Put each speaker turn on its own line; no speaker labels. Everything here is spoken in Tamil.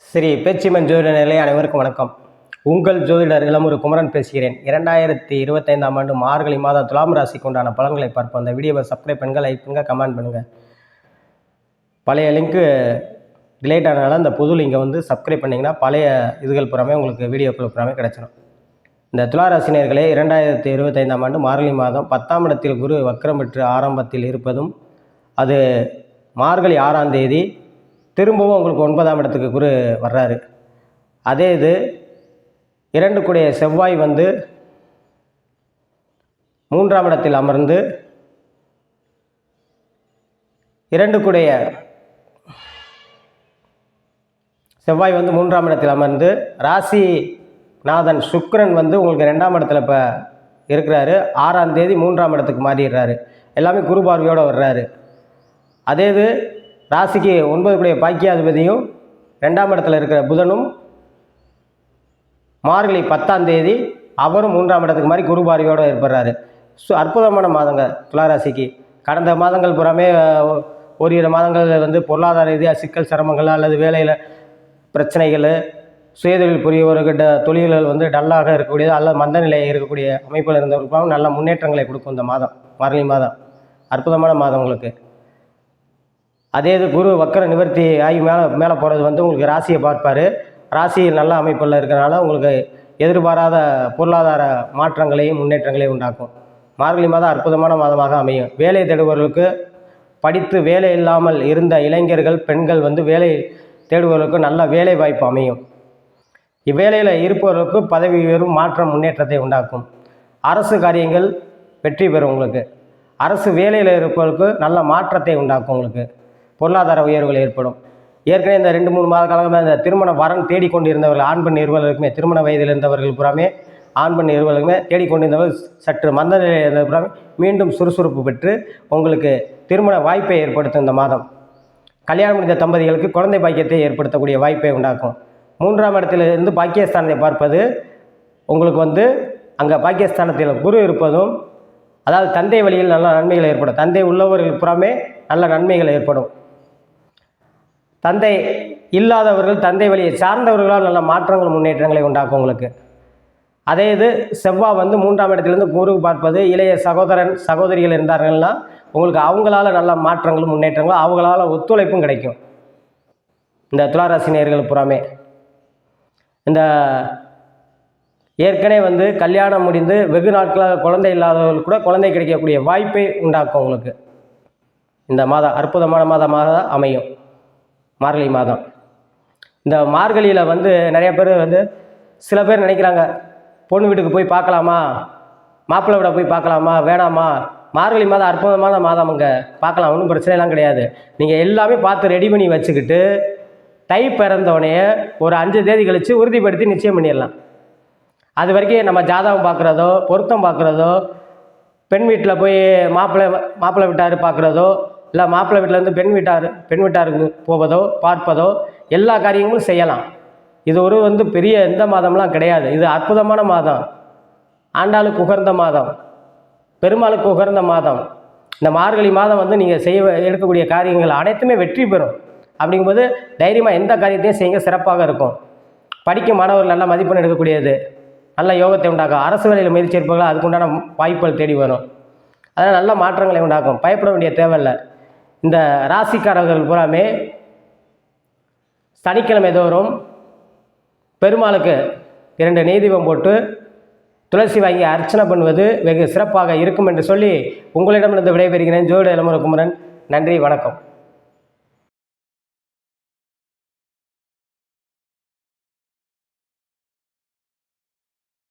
ஸ்ரீ பேச்சிமன் ஜோதிட நிலை அனைவருக்கும் வணக்கம். உங்கள் ஜோதிடர் இளமுரு குமரன் பேசுகிறேன். 2025ஆம் ஆண்டு மார்கழி மாதம் துலாம் ராசிக்கு உண்டான பலன்களை பார்ப்போம். அந்த வீடியோவை சப்ஸ்கிரைப் பண்ணுங்கள், லைக் பண்ணுங்கள், கமெண்ட் பண்ணுங்கள். பழைய லிங்க்கு டிலேட் ஆனதால் அந்த புது லிங்கை சப்ஸ்கிரைப் பண்ணிங்கன்னா பழைய இதுகள் புறாமே உங்களுக்கு வீடியோக்கள் புறாமே கிடச்சிடும். இந்த துளாராசினியர்களே 2025ஆம் ஆண்டு மார்கழி மாதம் 10ஆம் இடத்தில் குரு வக்ரம் பெற்று ஆரம்பத்தில் இருப்பதும், அது மார்கழி 6ஆம் தேதி திரும்பவும் உங்களுக்கு 9ஆம் இடத்துக்கு குரு வர்றாரு. அதே இது 2 கூடிய செவ்வாய் 3ஆம் இடத்தில் அமர்ந்து 2 கூடிய செவ்வாய் 3ஆம் இடத்தில் அமர்ந்து ராசி நாதன் சுக்கிரன் உங்களுக்கு 2ஆம் இடத்துல இப்போ இருக்கிறாரு. 6ஆம் தேதி 3ஆம் இடத்துக்கு மாறிடுறாரு. எல்லாமே குரு பார்வையோடு வர்றாரு. அதே இது ராசிக்கு 9 கூடிய பாக்கியாதிபதியும் 2ஆம் இடத்துல இருக்கிற புதனும் மார்கழி 10ஆம் தேதி அவரும் 3ஆம் இடத்துக்கு மாதிரி குரு பார்வையோடு ஏற்படுறாரு. அற்புதமான மாதங்க துளாராசிக்கு. கடந்த மாதங்கள் புறாமே ஓரிரு மாதங்கள் பொருளாதார ரீதியாக சிக்கல் சிரமங்கள் அல்லது வேலையில் பிரச்சனைகள், சுயதொழில் புரியவர்கிட்ட தொழில்கள் டல்லாக இருக்கக்கூடியது அல்லது மந்த நிலையை இருக்கக்கூடிய அமைப்பில் இருந்தவர்களுக்கும் நல்ல முன்னேற்றங்களை கொடுக்கும். இந்த மாதம் மார்கழி மாதம் அற்புதமான மாதம் உங்களுக்கு. அதே இது குரு வக்கர நிவர்த்தி ஆகி மேலே போகிறது உங்களுக்கு ராசியை பார்ப்பார். ராசியில் நல்ல அமைப்பில் இருக்கிறனால உங்களுக்கு எதிர்பாராத பொருளாதார மாற்றங்களையும் முன்னேற்றங்களையும் உண்டாக்கும். மார்கழி மாதம் அற்புதமான மாதமாக அமையும். வேலை தேடுபவர்களுக்கு, படித்து வேலை இல்லாமல் இருந்த இளைஞர்கள், பெண்கள் வேலை தேடுபவர்களுக்கு நல்ல வேலை வாய்ப்பு அமையும். இவ்வேளையில் இருப்பவர்களுக்கு பதவி உயர்வு, மாற்றம், முன்னேற்றத்தை உண்டாக்கும். அரசு காரியங்கள் வெற்றி பெறும். உங்களுக்கு அரசு வேலையில் இருப்பவர்களுக்கு நல்ல மாற்றத்தை உண்டாக்கும். உங்களுக்கு பொருளாதார உயர்வுகள் ஏற்படும். ஏற்கனவே இந்த 2-3 மாத காலமாக இந்த திருமண வரன் தேடிக்கொண்டு இருந்தவர்கள், ஆண் பெண் இருவர்களுக்குமே, திருமண வயதில் இருந்தவர்கள் புறாமே, ஆண் பெண் இருவர்களுக்குமே தேடிக்கொண்டிருந்தவர்கள் சற்று மந்த நிலையில் இருந்த புறாமே மீண்டும் சுறுசுறுப்பு பெற்று உங்களுக்கு திருமண வாய்ப்பை ஏற்படுத்தும். இந்த மாதம் கல்யாணம் முடிந்த தம்பதிகளுக்கு குழந்தை பாக்கியத்தை ஏற்படுத்தக்கூடிய வாய்ப்பை உண்டாக்கும். 3ஆம் இடத்திலிருந்து பாக்கியஸ்தானத்தை பார்ப்பது உங்களுக்கு அங்கே பாக்கியஸ்தானத்தில் குரு இருப்பதும், அதாவது தந்தை வழியில் நல்ல நன்மைகள் ஏற்படும். தந்தை உள்ளவர்கள் புறாமே நல்ல நன்மைகள் ஏற்படும். தந்தை இல்லாதவர்கள், தந்தை வழியை சார்ந்தவர்களால் நல்ல மாற்றங்கள், முன்னேற்றங்களை உண்டாக்கும் உங்களுக்கு. அதே இது செவ்வாய் 3ஆம் இடத்திலிருந்து குரு பார்ப்பது, இளைய சகோதரன் சகோதரிகள் இருந்தார்கள்னா உங்களுக்கு அவங்களால நல்ல மாற்றங்களும் முன்னேற்றங்களும், அவங்களால ஒத்துழைப்பும் கிடைக்கும். இந்த துளாராசினியர்கள் புறாமே இந்த ஏற்கனவே கல்யாணம் முடிந்து வெகு நாட்களாக குழந்தை இல்லாதவர்கள் கூட குழந்தை கிடைக்கக்கூடிய வாய்ப்பை உண்டாக்கும் உங்களுக்கு. இந்த மாதம் அற்புதமான மாதமாக அமையும் மார்கழி மாதம். இந்த மார்கழியில் நிறைய பேர் சில பேர் நினைக்கிறாங்க, பொண்ணு வீட்டுக்கு போய் பார்க்கலாமா, மாப்பிள்ளை விட போய் பார்க்கலாமா, வேணாமா. மார்கழி மாதம் அற்புதமான மாதமுங்க, பார்க்கலாம், ஒன்றும் பிரச்சனைலாம் கிடையாது. நீங்கள் எல்லாமே பார்த்து ரெடி பண்ணி வச்சுக்கிட்டு தை பிறந்தோடனே ஒரு 5 தேதி கழித்து உறுதிப்படுத்தி நிச்சயம் பண்ணிடலாம். அது வரைக்கும் நம்ம ஜாதகம் பார்க்குறதோ, பொருத்தம் பார்க்குறதோ, பெண் வீட்டில் போய் மாப்பிள்ளை வீட்டார் பார்க்குறதோ, இல்லை மாப்பிள்ளை வீட்டிலேருந்து பெண் வீட்டாருக்கு போவதோ பார்ப்பதோ எல்லா காரியங்களும் செய்யலாம். இது ஒரு பெரிய எந்த மாதம்லாம் கிடையாது. இது அற்புதமான மாதம், ஆண்டாளுக்கு உகர்ந்த மாதம், பெருமாளுக்கு உகர்ந்த மாதம். இந்த மார்கழி மாதம் நீங்கள் எடுக்கக்கூடிய காரியங்கள் அனைத்துமே வெற்றி பெறும். அப்படிங்கும்போது தைரியமாக எந்த காரியத்தையும் செய்யுங்க, சிறப்பாக இருக்கும். படிக்கும் மாணவர்கள் நல்ல மதிப்பெண் எடுக்கக்கூடியது, நல்ல யோகத்தை உண்டாக்கும். அரசு வேலையில் முயற்சி இருப்பவர்கள் அதுக்குண்டான வாய்ப்புகள் தேடி வரும். அதனால் நல்ல மாற்றங்களை உண்டாக்கும். பயப்பட வேண்டிய தேவையில்லை. இந்த ராசிக்காரர்கள் பூராமே சனிக்கிழமை தோறும் பெருமாளுக்கு 2 நெய் தீபம் போட்டு துளசி வாங்கி அர்ச்சனை பண்ணுவது வெகு சிறப்பாக இருக்கும் என்று சொல்லி உங்களிடமிருந்து விடைபெறுகிறேன். ஜோதிட இளமுரு குமரன். நன்றி, வணக்கம்.